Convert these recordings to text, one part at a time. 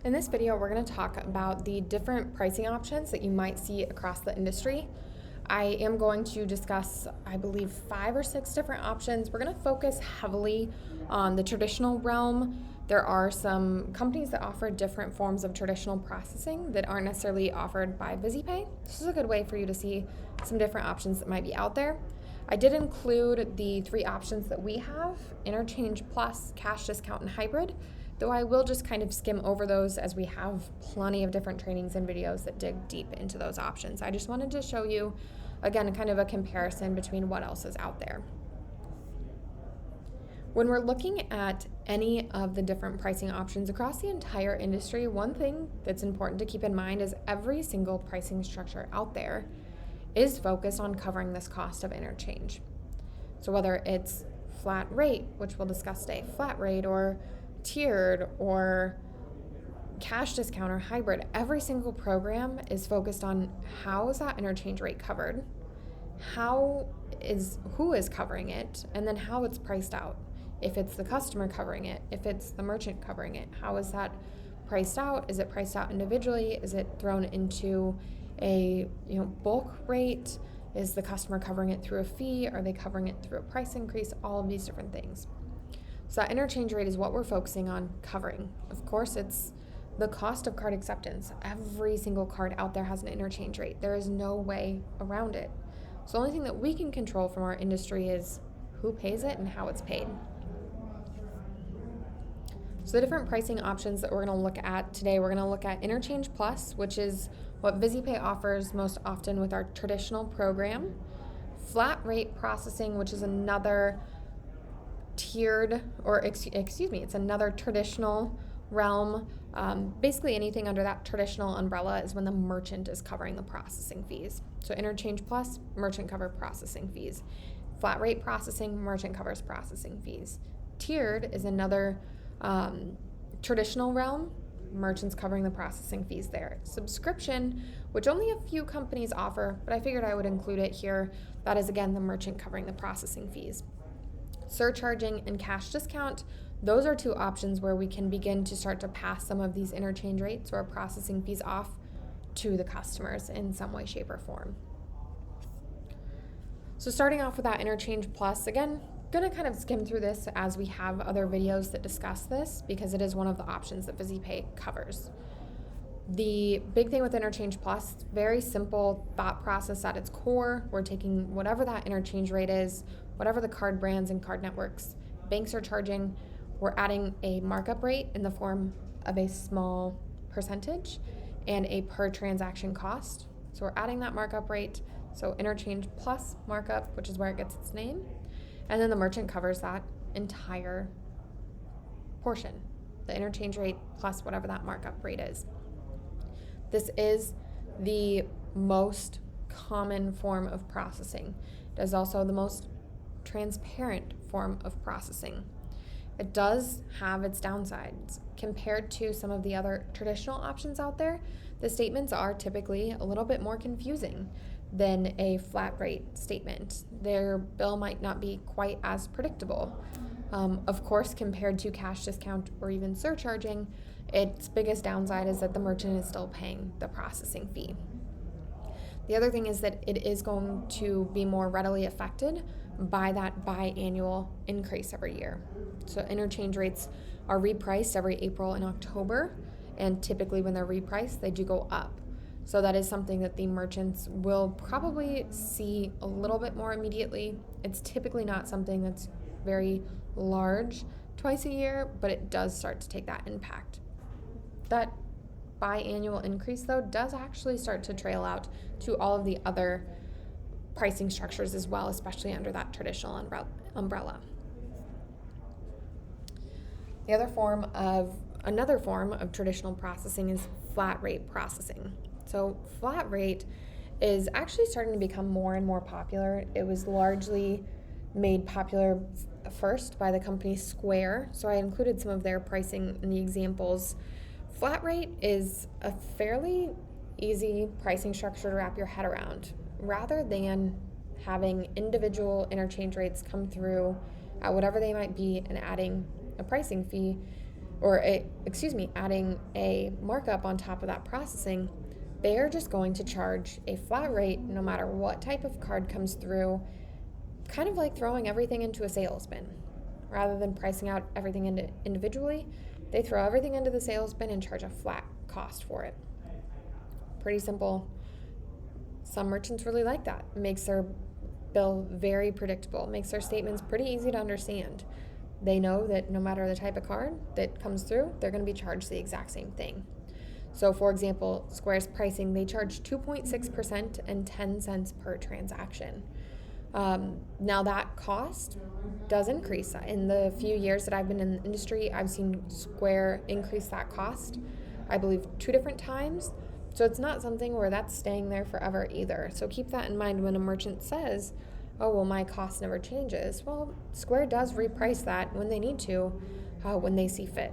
In this video, we're going to talk about the different pricing options that you might see across the industry. I am going to discuss, I believe, 5 or 6 different options. We're going to focus heavily on the traditional realm. There are some companies that offer different forms of traditional processing that aren't necessarily offered by VisiPay. This is a good way for you to see some different options that might be out there. I did include the 3 options that we have: Interchange Plus, Cash Discount, and Hybrid, though I will just kind of skim over those as we have plenty of different trainings and videos that dig deep into those options. I just wanted to show you, again, kind of a comparison between what else is out there. When we're looking at any of the different pricing options across the entire industry, one thing that's important to keep in mind is every single pricing structure out there is focused on covering this cost of interchange. So whether it's flat rate, which we'll discuss today, flat rate, or tiered, or cash discount, or hybrid, every single program is focused on how is that interchange rate covered, who is covering it, and then how it's priced out. If it's the customer covering it, if it's the merchant covering it, how is that priced out? Is it priced out individually? Is it thrown into a bulk rate? Is the customer covering it through a fee? Are they covering it through a price increase? All of these different things. So that interchange rate is what we're focusing on covering. Of course, it's the cost of card acceptance. Every single card out there has an interchange rate. There is no way around it. So the only thing that we can control from our industry is who pays it and how it's paid. So the different pricing options that we're going to look at today, we're going to look at Interchange Plus, which is what VisiPay offers most often with our traditional program. Flat rate processing, which is another it's another traditional realm. Basically anything under that traditional umbrella is when the merchant is covering the processing fees. So Interchange Plus, merchant cover processing fees. Flat rate processing, merchant covers processing fees. Tiered is another traditional realm, merchants covering the processing fees there. Subscription, which only a few companies offer, but I figured I would include it here. That is, again, the merchant covering the processing fees. Surcharging and cash discount, those are 2 options where we can begin to start to pass some of these interchange rates or processing fees off to the customers in some way, shape, or form. So starting off with that Interchange Plus, again, going to kind of skim through this as we have other videos that discuss this because it is one of the options that VisiPay covers. The big thing with Interchange Plus, very simple thought process at its core. We're taking whatever that interchange rate is, whatever the card brands and card networks banks are charging, we're adding a markup rate in the form of a small percentage and a per transaction cost. So we're adding that markup rate, so Interchange Plus markup, which is where it gets its name. And then the merchant covers that entire portion, the interchange rate plus whatever that markup rate is. This is the most common form of processing. It is also the most transparent form of processing. It does have its downsides. Compared to some of the other traditional options out there, the statements are typically a little bit more confusing than a flat rate statement. Their bill might not be quite as predictable. Of course, compared to cash discount or even surcharging, its biggest downside is that the merchant is still paying the processing fee. The other thing is that it is going to be more readily affected by that biannual increase every year. So interchange rates are repriced every April and October, and typically when they're repriced, they do go up. So that is something that the merchants will probably see a little bit more immediately. It's typically not something that's very large twice a year, but it does start to take that impact. That biannual increase, though, does actually start to trail out to all of the other pricing structures as well, especially under that traditional umbrella. Another form of traditional processing is flat rate processing. So flat rate is actually starting to become more and more popular. It was largely made popular first by the company Square, so I included some of their pricing in the examples. Flat rate is a fairly easy pricing structure to wrap your head around. Rather than having individual interchange rates come through at whatever they might be and adding a pricing fee, adding a markup on top of that processing, they're just going to charge a flat rate no matter what type of card comes through, kind of like throwing everything into a sales bin. Rather than pricing out everything individually, they throw everything into the sales bin and charge a flat cost for it. Pretty simple. Some merchants really like that. It makes their bill very predictable, makes their statements pretty easy to understand. They know that no matter the type of card that comes through, they're going to be charged the exact same thing. So for example, Square's pricing, they charge 2.6% and 10 cents per transaction. Now that cost does increase. In the few years that I've been in the industry, I've seen Square increase that cost, I believe 2 different times. So it's not something where that's staying there forever either. So keep that in mind when a merchant says, oh, well, my cost never changes. Well, Square does reprice that when they need to, when they see fit.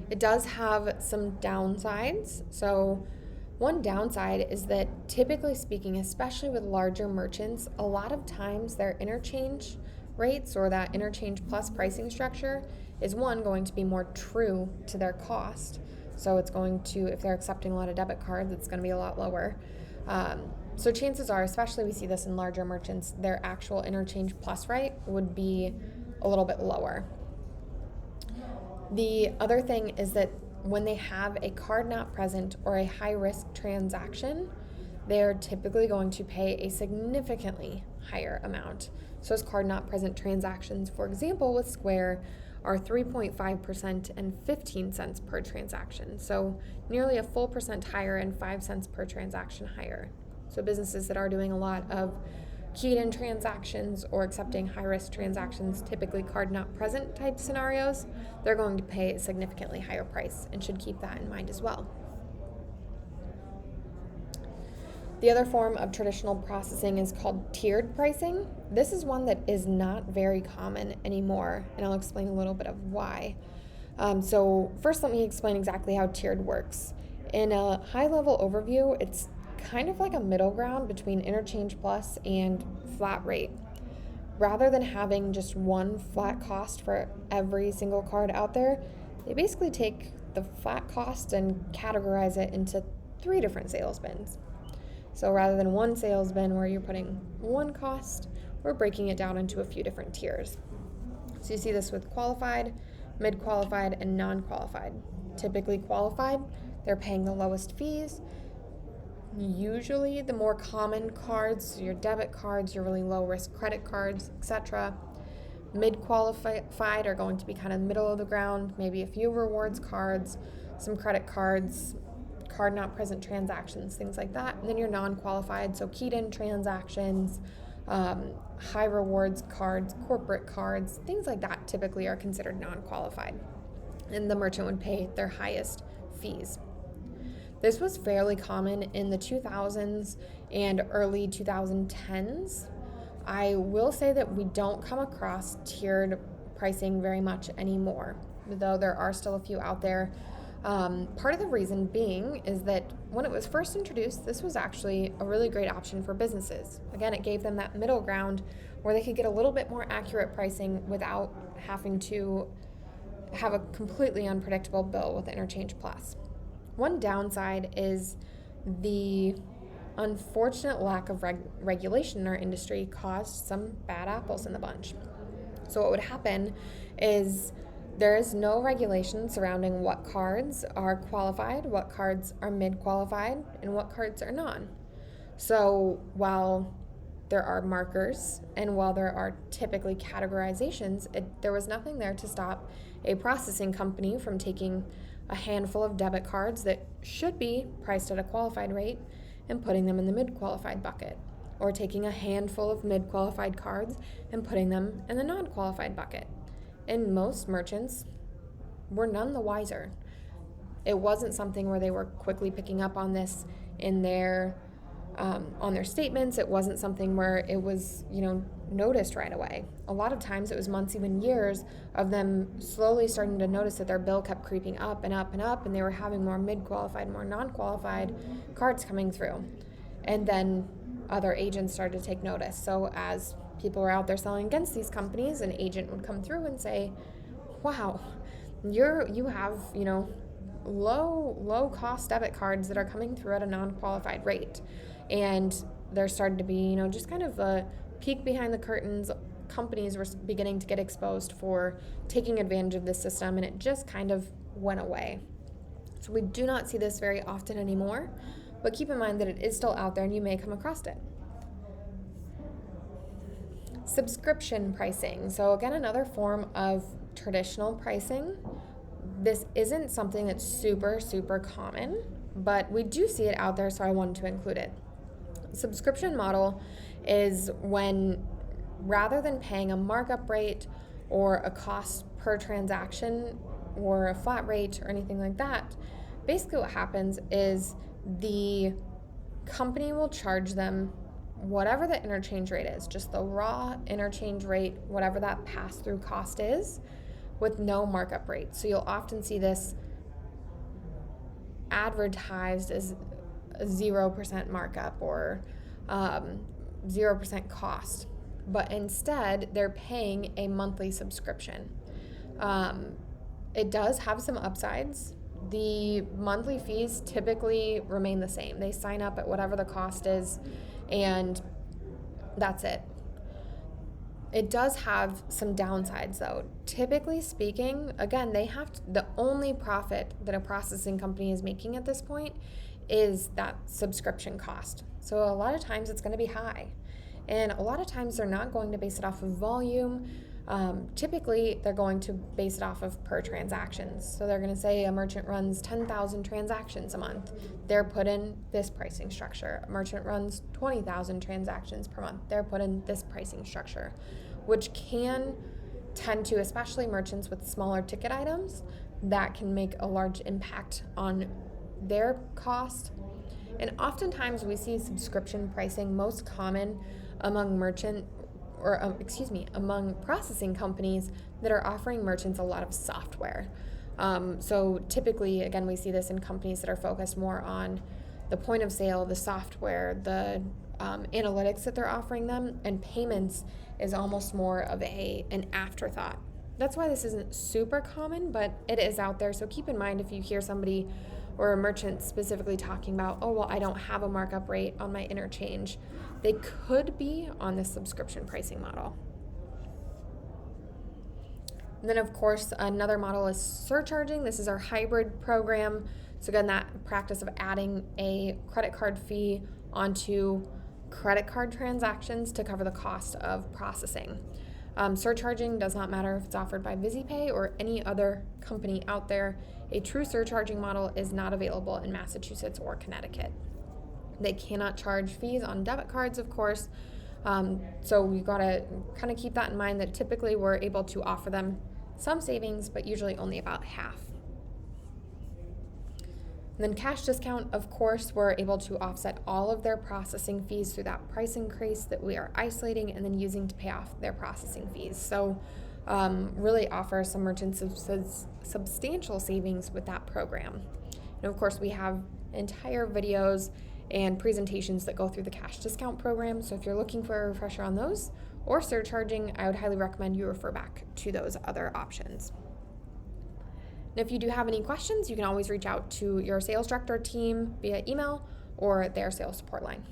It does have some downsides. So one downside is that typically speaking, especially with larger merchants, a lot of times their interchange rates or that interchange plus pricing structure is going to be more true to their cost. So it's going to, if they're accepting a lot of debit cards, it's going to be a lot lower. So chances are, especially we see this in larger merchants, their actual interchange plus rate would be a little bit lower. The other thing is that when they have a card not present or a high-risk transaction, they're typically going to pay a significantly higher amount. So those card not present transactions, for example, with Square, are 3.5% and 15 cents per transaction. So nearly a full percent higher and 5 cents per transaction higher. So businesses that are doing a lot of keyed-in transactions or accepting high-risk transactions, typically card not present type scenarios, they're going to pay a significantly higher price and should keep that in mind as well. The other form of traditional processing is called tiered pricing. This is one that is not very common anymore, and I'll explain a little bit of why. So first, let me explain exactly how tiered works. In a high-level overview, it's kind of like a middle ground between interchange plus and flat rate. Rather than having just one flat cost for every single card out there, they basically take the flat cost and categorize it into 3 different sales bins. So rather than one sales bin where you're putting one cost, we're breaking it down into a few different tiers. So you see this with qualified, mid-qualified, and non-qualified. Typically qualified, they're paying the lowest fees. Usually the more common cards, your debit cards, your really low-risk credit cards, etc. Mid-qualified are going to be kind of middle of the ground, maybe a few rewards cards, some credit cards, card not present transactions, things like that. And then your non-qualified, so keyed-in transactions, high rewards cards, corporate cards, things like that typically are considered non-qualified. And the merchant would pay their highest fees. This was fairly common in the 2000s and early 2010s. I will say that we don't come across tiered pricing very much anymore, though there are still a few out there. Part of the reason being is that when it was first introduced, this was actually a really great option for businesses. Again, it gave them that middle ground where they could get a little bit more accurate pricing without having to have a completely unpredictable bill with Interchange Plus. One downside is the unfortunate lack of regulation in our industry caused some bad apples in the bunch. So what would happen is there is no regulation surrounding what cards are qualified, what cards are mid-qualified, and what cards are non. So while there are markers and while there are typically categorizations, there was nothing there to stop a processing company from taking a handful of debit cards that should be priced at a qualified rate and putting them in the mid-qualified bucket, or taking a handful of mid-qualified cards and putting them in the non-qualified bucket. And most merchants were none the wiser. It wasn't something where they were quickly picking up on this in their on their statements. It wasn't something where it was, noticed right away. A lot of times it was months, even years, of them slowly starting to notice that their bill kept creeping up and up and up, and they were having more mid-qualified, more non-qualified cards coming through. And then other agents started to take notice. So as people were out there selling against these companies, an agent would come through and say, wow, you have, low cost debit cards that are coming through at a non-qualified rate, and there started to be, just kind of a peek behind the curtains. Companies were beginning to get exposed for taking advantage of this system, and it just kind of went away. So we do not see this very often anymore, but keep in mind that it is still out there and you may come across it. Subscription pricing. So again, another form of traditional pricing. This isn't something that's super common, but we do see it out there, so I wanted to include it. Subscription model is when, rather than paying a markup rate or a cost per transaction or a flat rate or anything like that, basically what happens is the company will charge them whatever the interchange rate is, just the raw interchange rate, whatever that pass-through cost is, with no markup rate. So you'll often see this advertised as a 0% markup or 0% cost, but instead they're paying a monthly subscription. It does have some upsides. The monthly fees typically remain the same. They sign up at whatever the cost is, and that's it. It does have some downsides though. Typically speaking, again, the only profit that a processing company is making at this point is that subscription cost. So a lot of times it's going to be high. And a lot of times they're not going to base it off of volume. Typically, they're going to base it off of per transactions. So they're going to say a merchant runs 10,000 transactions a month. They're put in this pricing structure. A merchant runs 20,000 transactions per month. They're put in this pricing structure, which can tend to, especially merchants with smaller ticket items, that can make a large impact on their cost. And oftentimes we see subscription pricing most common among among processing companies that are offering merchants a lot of software. So typically, again, we see this in companies that are focused more on the point of sale, the software, the analytics that they're offering them, and payments is almost more of an afterthought. That's why this isn't super common, but it is out there. So keep in mind if you hear somebody or a merchant specifically talking about, oh, well, I don't have a markup rate on my interchange. They could be on this subscription pricing model. And then, of course, another model is surcharging. This is our hybrid program. So again, that practice of adding a credit card fee onto credit card transactions to cover the cost of processing. Surcharging does not matter if it's offered by VisiPay or any other company out there. A true surcharging model is not available in Massachusetts or Connecticut. They cannot charge fees on debit cards, of course. So we've got to kind of keep that in mind, that typically we're able to offer them some savings, but usually only about half. And then cash discount, of course, we're able to offset all of their processing fees through that price increase that we are isolating and then using to pay off their processing fees. So really offer some merchants substantial savings with that program. And of course, we have entire videos and presentations that go through the cash discount program. So if you're looking for a refresher on those or surcharging, I would highly recommend you refer back to those other options. And if you do have any questions, you can always reach out to your sales director team via email or their sales support line.